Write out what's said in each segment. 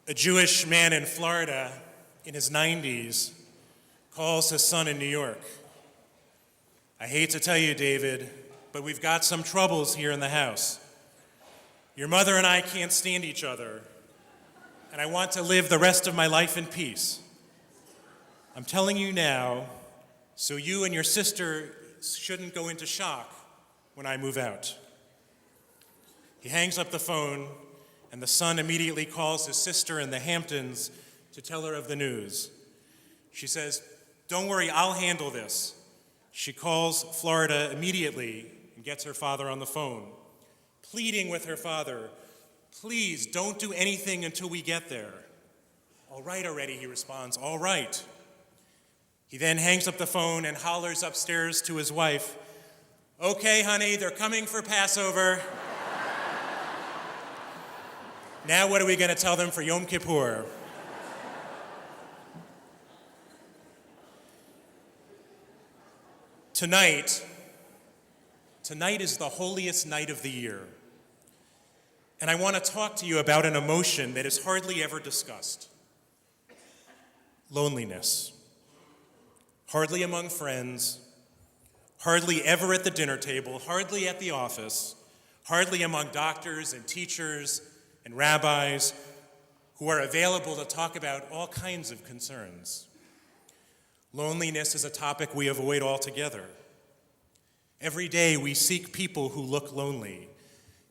A Jewish man in Florida in his 90s calls his son in New York. I hate to tell you, David, but we've got some troubles here in the house. Your mother and I can't stand each other, and I want to live the rest of my life in peace. I'm telling you now, so you and your sister shouldn't go into shock when I move out. He hangs up the phone, and the son immediately calls his sister in the Hamptons to tell her of the news. She says, "Don't worry, I'll handle this." She calls Florida immediately and gets her father on the phone, pleading with her father, "Please don't do anything until we get there." "All right already," he responds, "all right." He then hangs up the phone and hollers upstairs to his wife, "Okay, honey, they're coming for Passover." Now what are we going to tell them for Yom Kippur? Tonight is the holiest night of the year. And I want to talk to you about an emotion that is hardly ever discussed. Loneliness. Hardly among friends, hardly ever at the dinner table, hardly at the office, hardly among doctors and teachers and rabbis who are available to talk about all kinds of concerns. Loneliness is a topic we avoid altogether. Every day we seek people who look lonely.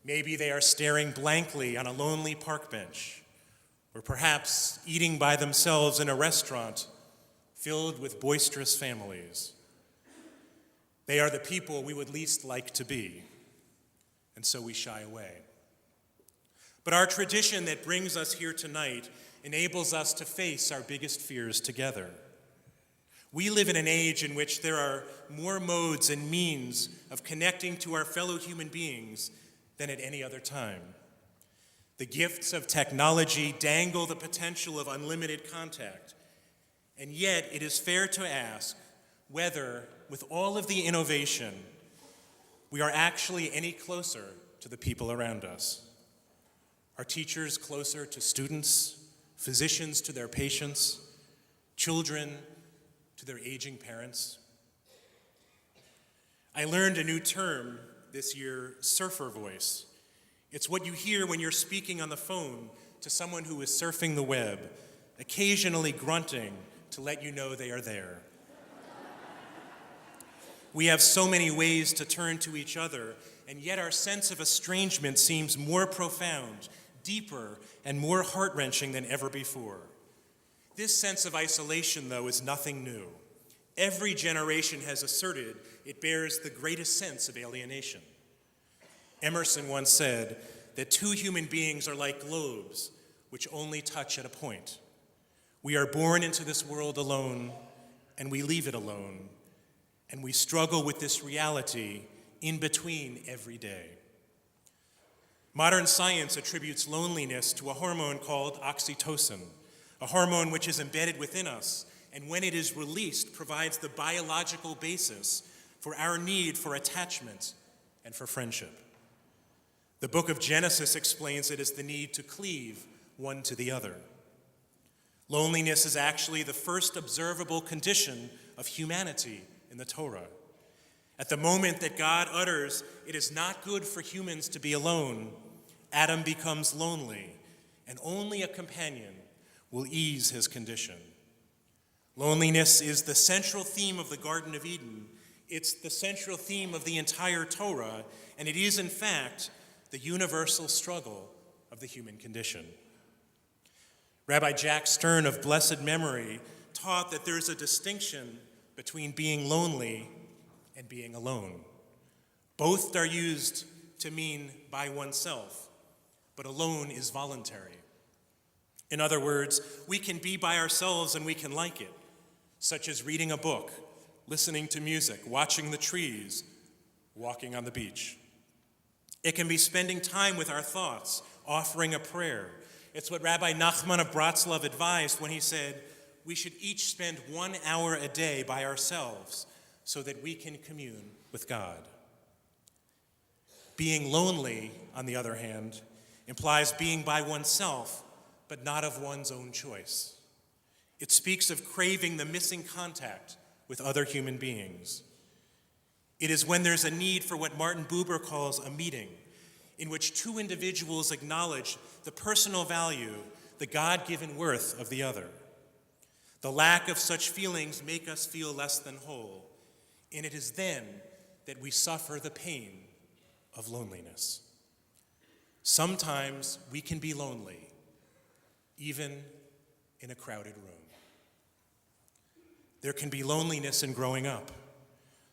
Maybe they are staring blankly on a lonely park bench, or perhaps eating by themselves in a restaurant filled with boisterous families. They are the people we would least like to be, and so we shy away. But our tradition that brings us here tonight enables us to face our biggest fears together. We live in an age in which there are more modes and means of connecting to our fellow human beings than at any other time. The gifts of technology dangle the potential of unlimited contact, and yet it is fair to ask whether, with all of the innovation, we are actually any closer to the people around us. Are teachers closer to students, physicians to their patients, children to their aging parents? I learned a new term this year, surfer voice. It's what you hear when you're speaking on the phone to someone who is surfing the web, occasionally grunting to let you know they are there. We have so many ways to turn to each other, and yet our sense of estrangement seems more profound, deeper, and more heart-wrenching than ever before. This sense of isolation, though, is nothing new. Every generation has asserted it bears the greatest sense of alienation. Emerson once said that two human beings are like globes, which only touch at a point. We are born into this world alone, and we leave it alone, and we struggle with this reality in between every day. Modern science attributes loneliness to a hormone called oxytocin, a hormone which is embedded within us, and when it is released, provides the biological basis for our need for attachment and for friendship. The book of Genesis explains it as the need to cleave one to the other. Loneliness is actually the first observable condition of humanity in the Torah. At the moment that God utters, "It is not good for humans to be alone," Adam becomes lonely, and only a companion will ease his condition. Loneliness is the central theme of the Garden of Eden. It's the central theme of the entire Torah, and it is, in fact, the universal struggle of the human condition. Rabbi Jack Stern of blessed memory taught that there's a distinction between being lonely and being alone. Both are used to mean by oneself, but alone is voluntary. In other words, we can be by ourselves and we can like it, such as reading a book, listening to music, watching the trees, walking on the beach. It can be spending time with our thoughts, offering a prayer. It's what Rabbi Nachman of Bratslav advised when he said, we should each spend 1 hour a day by ourselves so that we can commune with God. Being lonely, on the other hand, implies being by oneself, but not of one's own choice. It speaks of craving the missing contact with other human beings. It is when there's a need for what Martin Buber calls a meeting, in which two individuals acknowledge the personal value, the God-given worth of the other. The lack of such feelings make us feel less than whole, and it is then that we suffer the pain of loneliness. Sometimes we can be lonely, even in a crowded room. There can be loneliness in growing up.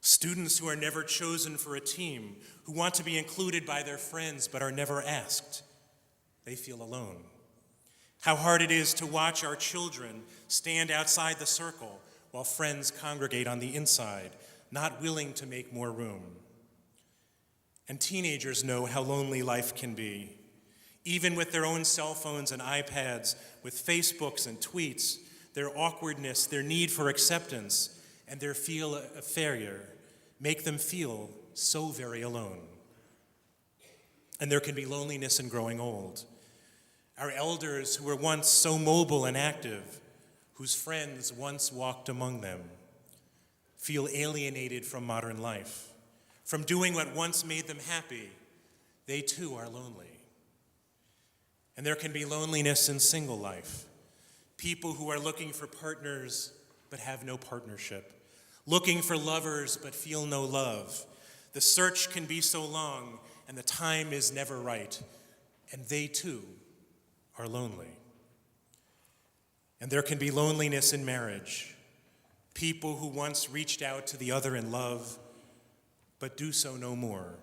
Students who are never chosen for a team, who want to be included by their friends but are never asked, they feel alone. How hard it is to watch our children stand outside the circle while friends congregate on the inside, not willing to make more room. And teenagers know how lonely life can be. Even with their own cell phones and iPads, with Facebooks and tweets, their awkwardness, their need for acceptance, and their feel of failure make them feel so very alone. And there can be loneliness in growing old. Our elders who were once so mobile and active, whose friends once walked among them, feel alienated from modern life. From doing what once made them happy, they too are lonely. And there can be loneliness in single life. People who are looking for partners but have no partnership. Looking for lovers but feel no love. The search can be so long and the time is never right. And they too are lonely. And there can be loneliness in marriage. People who once reached out to the other in love but do so no more.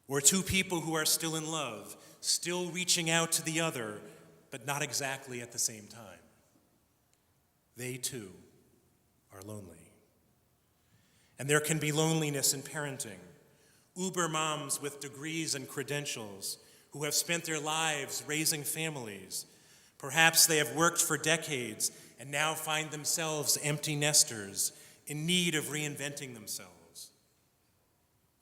Or two people who are still in love, still reaching out to the other, but not exactly at the same time. They too are lonely. And there can be loneliness in parenting. Uber moms with degrees and credentials who have spent their lives raising families. Perhaps they have worked for decades and now find themselves empty nesters in need of reinventing themselves.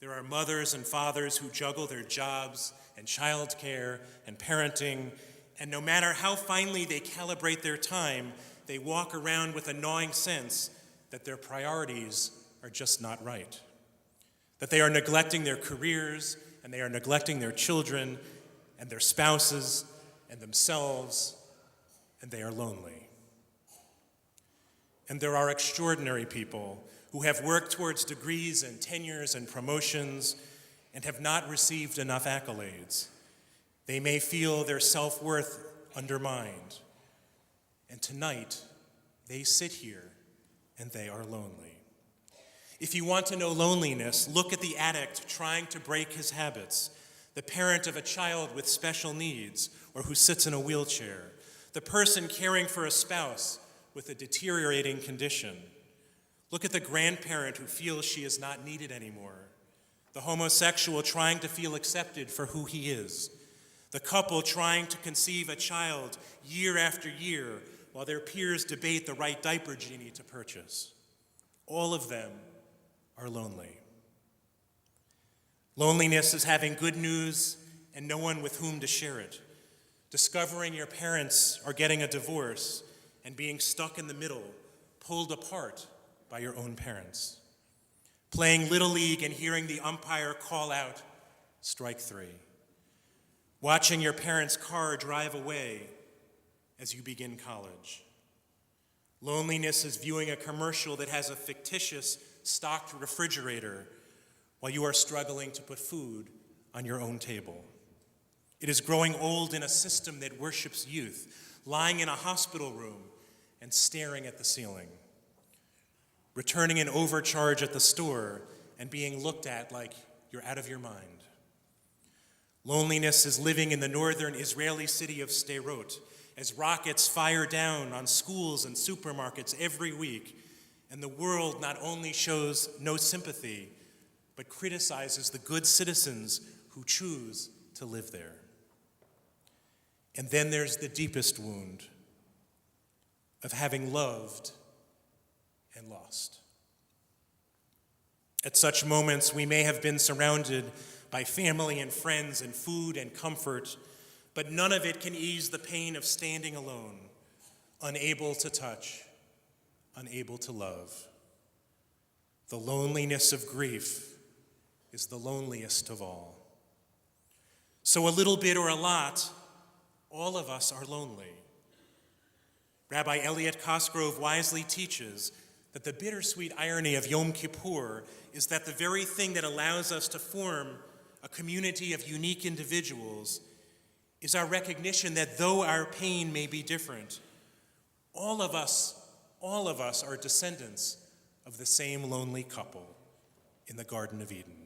There are mothers and fathers who juggle their jobs and childcare and parenting, and no matter how finely they calibrate their time, they walk around with a gnawing sense that their priorities are just not right, that they are neglecting their careers and they are neglecting their children and their spouses and themselves, and they are lonely. And there are extraordinary people who have worked towards degrees and tenures and promotions and have not received enough accolades. They may feel their self-worth undermined. And tonight, they sit here and they are lonely. If you want to know loneliness, look at the addict trying to break his habits, the parent of a child with special needs or who sits in a wheelchair, the person caring for a spouse with a deteriorating condition. Look at the grandparent who feels she is not needed anymore, the homosexual trying to feel accepted for who he is, the couple trying to conceive a child year after year while their peers debate the right diaper genie to purchase. All of them are lonely. Loneliness is having good news and no one with whom to share it, discovering your parents are getting a divorce and being stuck in the middle, pulled apart by your own parents. Playing Little League and hearing the umpire call out, strike three. Watching your parents' car drive away as you begin college. Loneliness is viewing a commercial that has a fictitious stocked refrigerator while you are struggling to put food on your own table. It is growing old in a system that worships youth, lying in a hospital room and staring at the ceiling. Returning an overcharge at the store and being looked at like you're out of your mind. Loneliness is living in the northern Israeli city of Sderot as rockets fire down on schools and supermarkets every week, and the world not only shows no sympathy, but criticizes the good citizens who choose to live there. And then there's the deepest wound of having loved and lost. At such moments, we may have been surrounded by family and friends and food and comfort, but none of it can ease the pain of standing alone, unable to touch, unable to love. The loneliness of grief is the loneliest of all. So a little bit or a lot, all of us are lonely. Rabbi Elliot Cosgrove wisely teaches that the bittersweet irony of Yom Kippur is that the very thing that allows us to form a community of unique individuals is our recognition that though our pain may be different, all of us are descendants of the same lonely couple in the Garden of Eden.